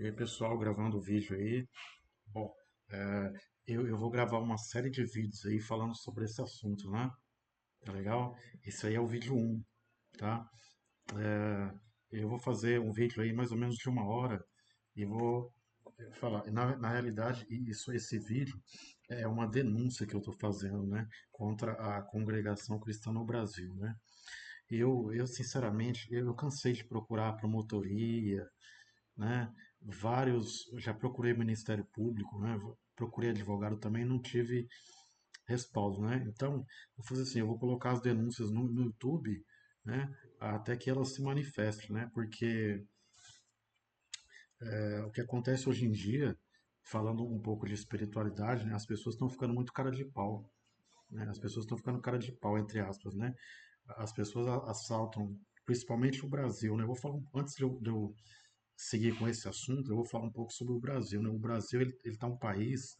E aí, pessoal, gravando o vídeo aí. Bom, é, eu vou gravar uma série de vídeos aí falando sobre esse assunto, né? Tá legal? Esse aí é o vídeo um, tá? É, eu vou fazer um vídeo aí mais ou menos de 1 hora e vou falar. Na realidade, esse vídeo é uma denúncia que eu estou fazendo, né? Contra a congregação cristã no Brasil, né? Eu sinceramente, eu cansei de procurar promotoria, né? Já procurei Ministério Público, né? Procurei advogado também, não tive respaldo, né? Então, vou fazer assim, eu vou colocar as denúncias no YouTube, né? Até que elas se manifestem, né? Porque o que acontece hoje em dia, falando um pouco de espiritualidade, né? As pessoas estão ficando muito cara de pau, né? As pessoas estão ficando cara de pau, entre aspas, né? As pessoas assaltam, principalmente o Brasil, né? Eu vou falar, antes de eu seguir com esse assunto, eu vou falar um pouco sobre o Brasil, né? O Brasil, ele tá um país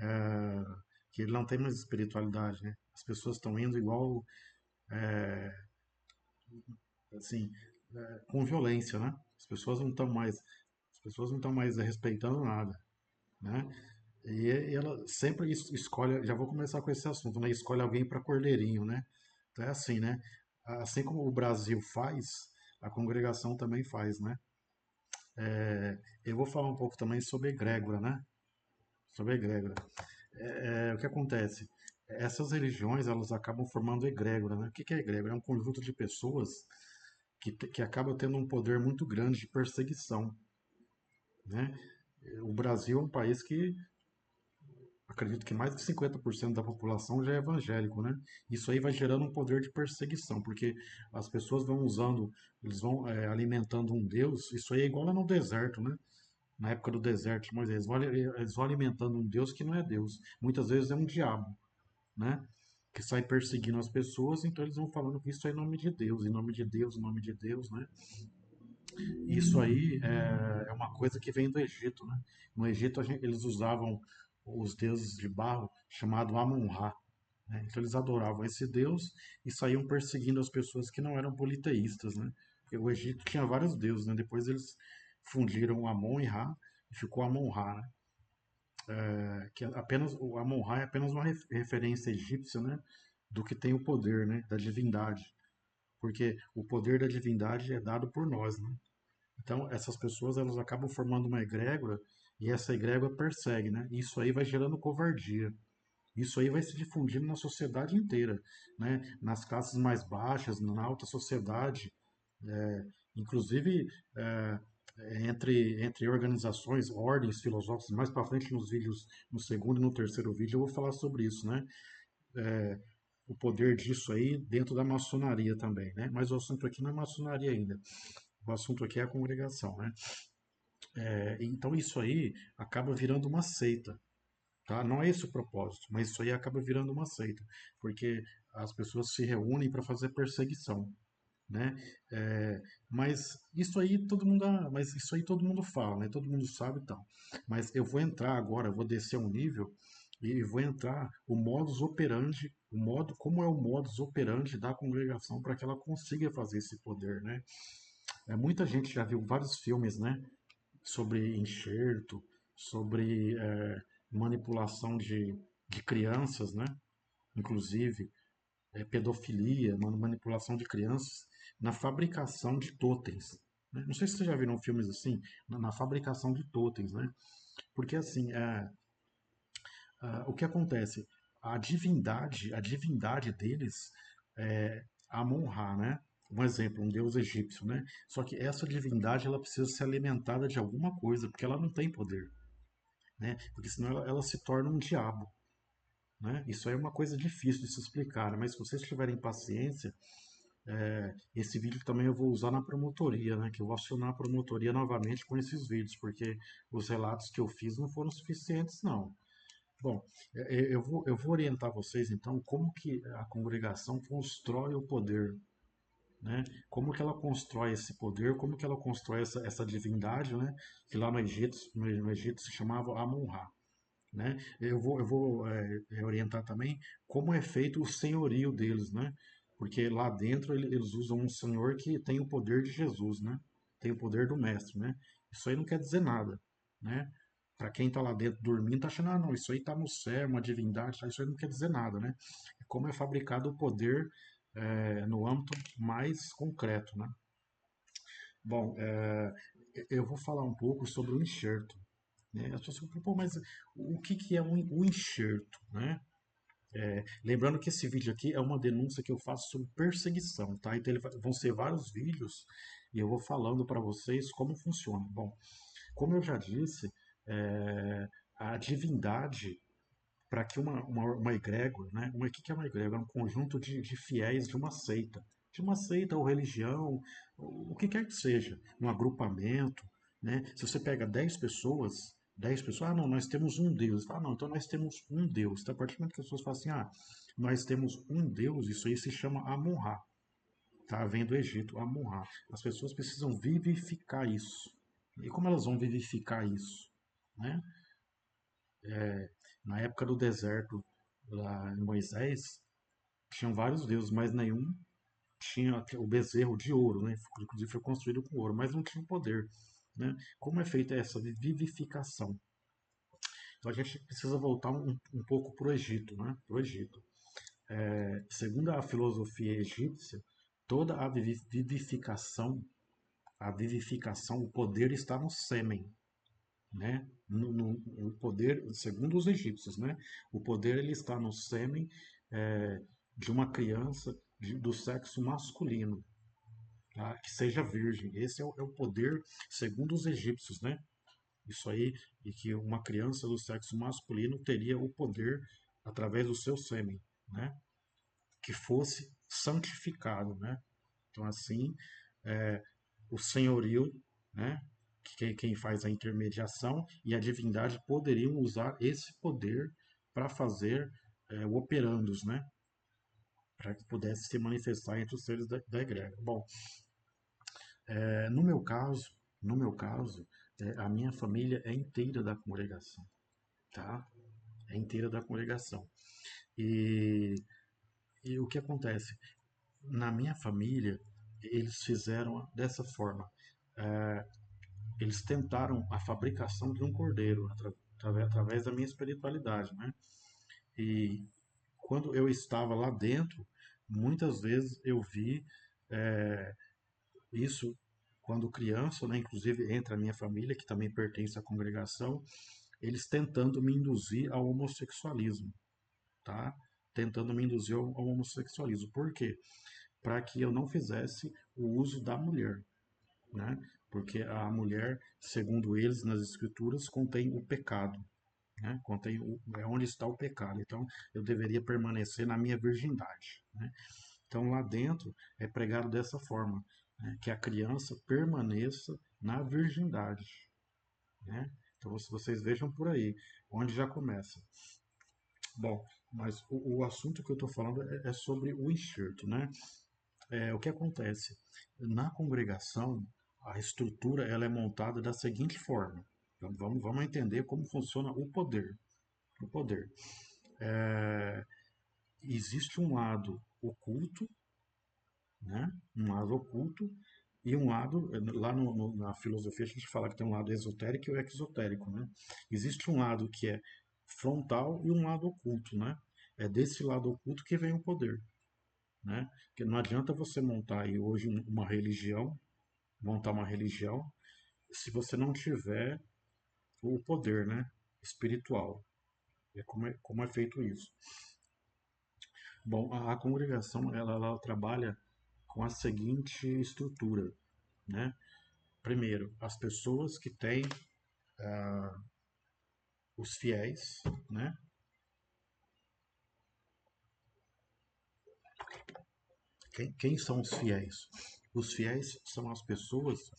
é, que ele não tem mais espiritualidade, né? As pessoas estão indo igual, assim, com violência, né? As pessoas não estão mais respeitando nada, né? E ela sempre escolhe, já vou começar com esse assunto, né? Escolhe alguém para cordeirinho, né? Então é assim, né? Assim como o Brasil faz, a congregação também faz, né? Eu vou falar um pouco também sobre egrégora, né? Sobre egrégora. O que acontece? Essas religiões, elas acabam formando egrégora, né? O que é egrégora? É um conjunto de pessoas que acaba tendo um poder muito grande de perseguição, né? O Brasil é um país que acredito que mais de 50% da população já é evangélico, né? Isso aí vai gerando um poder de perseguição, porque as pessoas vão usando, eles vão alimentando um Deus. Isso aí é igual lá no deserto, né? Na época do deserto de Moisés, eles vão alimentando um Deus que não é Deus. Muitas vezes é um diabo, né? Que sai perseguindo as pessoas, então eles vão falando que isso é em nome de Deus, em nome de Deus, em nome de Deus, né? Isso aí é uma coisa que vem do Egito, né? No Egito eles usavam os deuses de barro chamado Amon-Ra, né? Então eles adoravam esse deus e saíam perseguindo as pessoas que não eram politeístas, né? Porque o Egito tinha vários deuses, né? Depois eles fundiram Amon e Ra e ficou Amon-Ra, né? Que apenas o Amon-Ra é apenas uma referência egípcia, né? Do que tem o poder, né? Da divindade, porque o poder da divindade é dado por nós, né? Então, essas pessoas elas acabam formando uma egrégora e essa egrégora persegue, né? Isso aí vai gerando covardia. Isso aí vai se difundindo na sociedade inteira, né? Nas classes mais baixas, na alta sociedade, inclusive é, entre organizações, ordens filosóficas. Mais para frente nos vídeos, no segundo e no terceiro vídeo, eu vou falar sobre isso, né? O poder disso aí dentro da maçonaria também, né? Mas o assunto aqui não é maçonaria ainda. O assunto aqui é a congregação, né? Então isso aí acaba virando uma seita, tá? Não é esse o propósito, mas isso aí acaba virando uma seita, porque as pessoas se reúnem para fazer perseguição, né? É, mas isso aí todo mundo fala, né? Todo mundo sabe e tal. Mas eu vou entrar agora, eu vou descer um nível e vou entrar o modus operandi, o modo como é o modus operandi da congregação para que ela consiga fazer esse poder, né? Muita gente já viu vários filmes, né? Sobre enxerto, sobre manipulação de crianças, né? Inclusive pedofilia, manipulação de crianças na fabricação de totens, né? Não sei se vocês já viram filmes assim, na fabricação de totens, né? Porque assim, o que acontece? A divindade deles é Amon-Ra, né? Um exemplo, um deus egípcio, né? Só que essa divindade ela precisa ser alimentada de alguma coisa, porque ela não tem poder, né? Porque senão ela se torna um diabo, né? Isso aí é uma coisa difícil de se explicar, né? Mas se vocês tiverem paciência, esse vídeo também eu vou usar na promotoria, né? Que eu vou acionar a promotoria novamente com esses vídeos, porque os relatos que eu fiz não foram suficientes, não. Bom, eu vou orientar vocês então como que a congregação constrói o poder, né? Como que ela constrói esse poder, como que ela constrói essa divindade, né? Que lá no Egito se chamava Amon-Ra, né? Eu vou orientar também como é feito o senhorio deles, né? Porque lá dentro eles usam um senhor que tem o poder de Jesus, né? tem o poder do mestre, né? Isso aí não quer dizer nada, né? Para quem está lá dentro dormindo, tá achando, ah, não, isso aí está no céu, uma divindade, tá? Isso aí não quer dizer nada, né? É como é fabricado o poder no âmbito mais concreto, né? Bom, eu vou falar um pouco sobre o enxerto, né? As pessoas falam, pô, mas o que que é o enxerto, né? Lembrando que esse vídeo aqui é uma denúncia que eu faço sobre perseguição, tá? Então vão ser vários vídeos e eu vou falando para vocês como funciona. Bom, como eu já disse, a divindade, para que uma egrégora, né? O que é uma egrégora? É um conjunto de fiéis de uma seita ou religião, o que quer que seja, um agrupamento, né? Se você pega 10 pessoas, ah, não, nós temos um Deus. Ah, não, então nós temos um Deus. Então, a partir do momento que as pessoas falam assim, ah, nós temos um Deus, isso aí se chama Amun-Ra, tá? Vem do Egito, Amun-Ra. As pessoas precisam vivificar isso. E como elas vão vivificar isso, né? Na época do deserto, lá em Moisés, tinham vários deuses, mas nenhum tinha o bezerro de ouro, né? Inclusive foi construído com ouro, mas não tinha poder, né? Como é feita essa vivificação? Então a gente precisa voltar um pouco para o Egito, né? Pro Egito. Segundo a filosofia egípcia, toda a vivificação, o poder está no sêmen, né? O poder, segundo os egípcios, né? O poder ele está no sêmen de uma criança do sexo masculino, tá? Que seja virgem. Esse é o poder segundo os egípcios, né? Isso aí, e que uma criança do sexo masculino teria o poder através do seu sêmen, né? Que fosse santificado, né? Então assim, é, o senhorio, né? Quem faz a intermediação e a divindade poderiam usar esse poder para fazer o operandos, né? Para que pudesse se manifestar entre os seres da egrégora. Bom, no meu caso, no meu caso, a minha família é inteira da congregação, tá? É inteira da congregação. E, e o que acontece? Na minha família, eles fizeram dessa forma. Eles tentaram a fabricação de um cordeiro através da minha espiritualidade, né? E quando eu estava lá dentro, muitas vezes eu vi isso quando criança, né? Inclusive entre a minha família, que também pertence à congregação, eles tentando me induzir ao homossexualismo, tá? Tentando me induzir ao homossexualismo. Por quê? Para que eu não fizesse o uso da mulher, né? Porque a mulher, segundo eles, nas escrituras, contém o pecado, né? É onde está o pecado. Então, eu deveria permanecer na minha virgindade, né? Então, lá dentro é pregado dessa forma, né? Que a criança permaneça na virgindade, né? Então, se vocês vejam por aí, onde já começa. Bom, mas o assunto que eu estou falando é sobre o enxerto, né? O que acontece? Na congregação, a estrutura ela é montada da seguinte forma. Então, vamos entender como funciona o poder. O poder. É, existe um lado oculto, né? Um lado oculto e um lado, lá na filosofia a gente fala que tem um lado esotérico e o exotérico, né? Existe um lado que é frontal e um lado oculto, né? É desse lado oculto que vem o poder, né? Porque não adianta você montar aí hoje uma religião, montar uma religião, se você não tiver o poder, né? Espiritual. Como é feito isso. Bom, a congregação ela trabalha com a seguinte estrutura, né? Primeiro, as pessoas que têm os fiéis, né? Quem são os fiéis? Os fiéis são as pessoas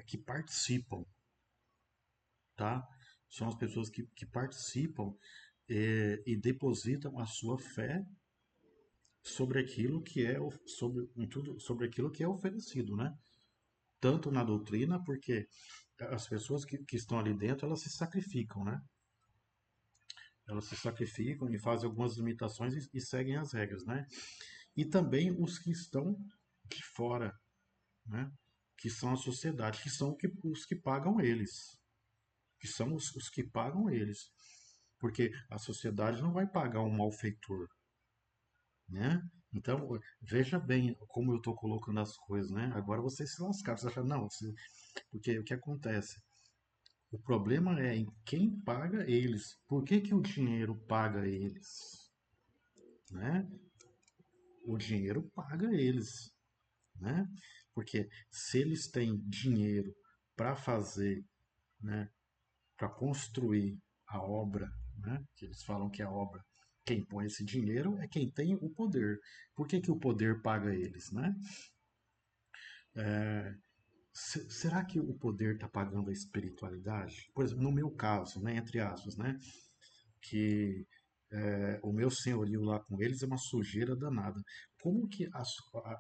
que participam, tá? São as pessoas que participam e depositam a sua fé sobre aquilo que é sobre aquilo que é oferecido, né? Tanto na doutrina, porque as pessoas que estão ali dentro elas se sacrificam, né? Elas se sacrificam e fazem algumas limitações e seguem as regras, né? E também os que estão de fora, né? que são a sociedade, que são os que pagam eles, que são os que pagam eles. Porque a sociedade não vai pagar um malfeitor, né? Então, veja bem como eu estou colocando as coisas, né? Agora vocês se lascaram, você acha, não, porque o que acontece? O problema é em quem paga eles. Por que que o dinheiro paga eles, né? O dinheiro paga eles, né? Porque se eles têm dinheiro para fazer, né, para construir a obra, né, que eles falam que é a obra, quem põe esse dinheiro é quem tem o poder. Por que que o poder paga eles, né? Será que o poder está pagando a espiritualidade? Por exemplo, no meu caso, né, entre aspas, né, que o meu senhorio lá com eles é uma sujeira danada. Como que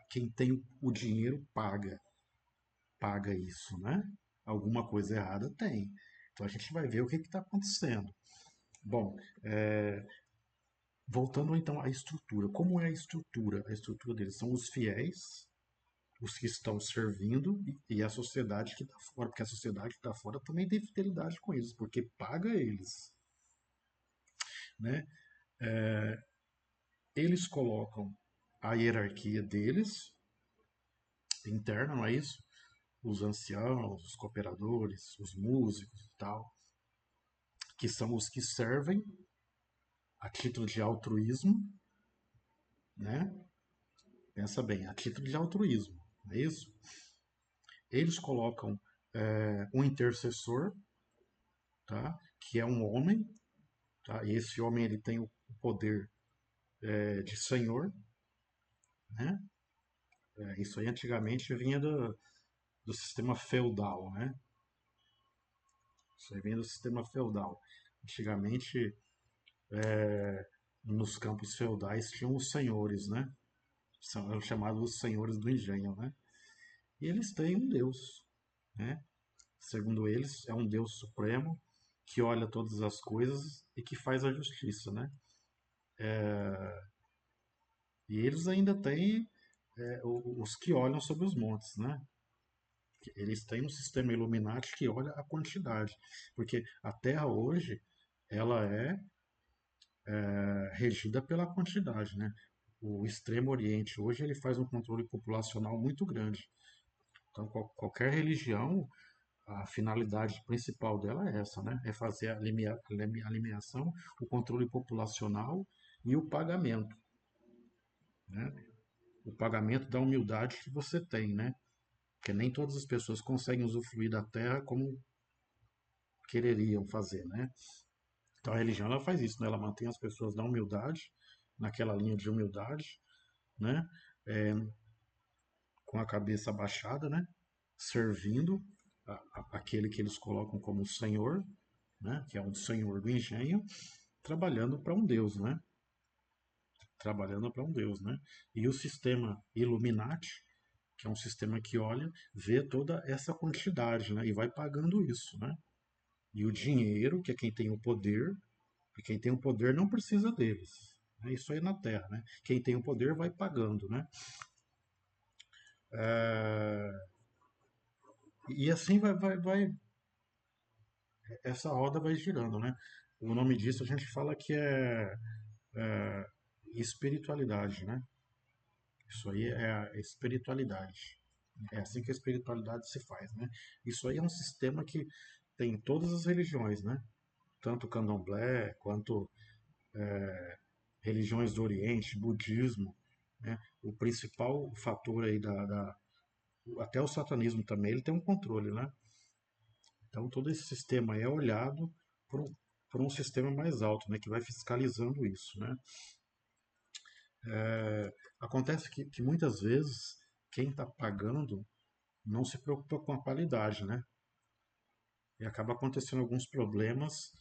quem tem o dinheiro paga isso, né? Alguma coisa errada tem. Então a gente vai ver o que está acontecendo. Bom, voltando então à estrutura. Como é a estrutura? A estrutura deles são os fiéis, os que estão servindo e a sociedade que está fora, porque a sociedade que está fora também tem fidelidade com eles, porque paga eles, né? Eles colocam a hierarquia deles interna, não é isso? Os anciãos, os cooperadores, os músicos e tal, que são os que servem a título de altruísmo, né? Pensa bem, a título de altruísmo, não é isso? Eles colocam um intercessor, tá? Que é um homem, tá? E esse homem ele tem o poder de senhor, né? Isso aí antigamente vinha do sistema feudal, né? Isso aí vinha do sistema feudal. Antigamente, nos campos feudais tinham os senhores, né? Eram chamados os senhores do engenho, né? E eles têm um Deus, né? Segundo eles, é um Deus supremo que olha todas as coisas e que faz a justiça, né? E eles ainda têm os que olham sobre os montes, né? Eles têm um sistema Illuminati que olha a quantidade, porque a Terra hoje ela é regida pela quantidade, né? O Extremo Oriente hoje ele faz um controle populacional muito grande. Então qualquer religião, a finalidade principal dela é essa, né? É fazer a eliminação, o controle populacional e o pagamento, né? O pagamento da humildade que você tem, né? Porque nem todas as pessoas conseguem usufruir da terra como quereriam fazer, né? Então a religião ela faz isso, né? Ela mantém as pessoas na humildade, naquela linha de humildade, né? É, com a cabeça abaixada, né? Servindo aquele que eles colocam como senhor, né? Que é um senhor do engenho, trabalhando para um Deus, né? Trabalhando para um Deus, né? E o sistema Illuminati, que é um sistema que olha, vê toda essa quantidade, né? E vai pagando isso, né? E o dinheiro, que é quem tem o poder, e quem tem o poder não precisa deles. Né? Isso aí na Terra, né? Quem tem o poder vai pagando, né? E assim essa roda vai girando, né? O nome disso a gente fala que é espiritualidade, né? Isso aí é a espiritualidade. É assim que a espiritualidade se faz, né? Isso aí é um sistema que tem em todas as religiões, né? Tanto candomblé quanto religiões do Oriente, budismo, né? O principal fator aí até o satanismo também, ele tem um controle, né? Então todo esse sistema é olhado por um sistema mais alto, né? Que vai fiscalizando isso, né? Acontece que muitas vezes quem está pagando não se preocupa com a qualidade, né? E acaba acontecendo alguns problemas,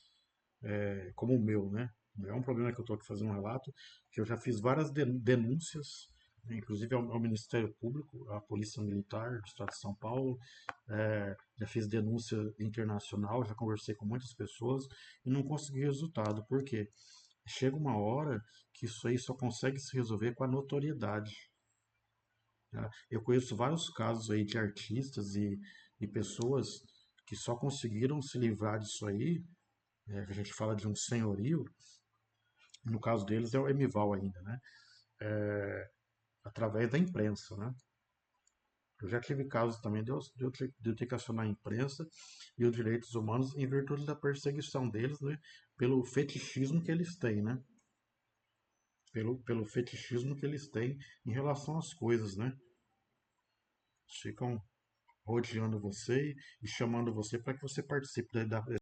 como o meu, né? É um problema que eu estou aqui fazendo um relato, que eu já fiz várias denúncias, né, inclusive ao Ministério Público, à Polícia Militar do Estado de São Paulo, já fiz denúncia internacional, já conversei com muitas pessoas e não consegui resultado. Por quê? Chega uma hora que isso aí só consegue se resolver com a notoriedade. Tá? Eu conheço vários casos aí de artistas e pessoas que só conseguiram se livrar disso aí, que a gente fala de um senhorio, no caso deles é o Emival ainda, né? Através da imprensa, né? Eu já tive casos também de eu ter que acionar a imprensa e os direitos humanos em virtude da perseguição deles, né? Pelo fetichismo que eles têm, né? Pelo fetichismo que eles têm em relação às coisas, né? Ficam rodeando você e chamando você para que você participe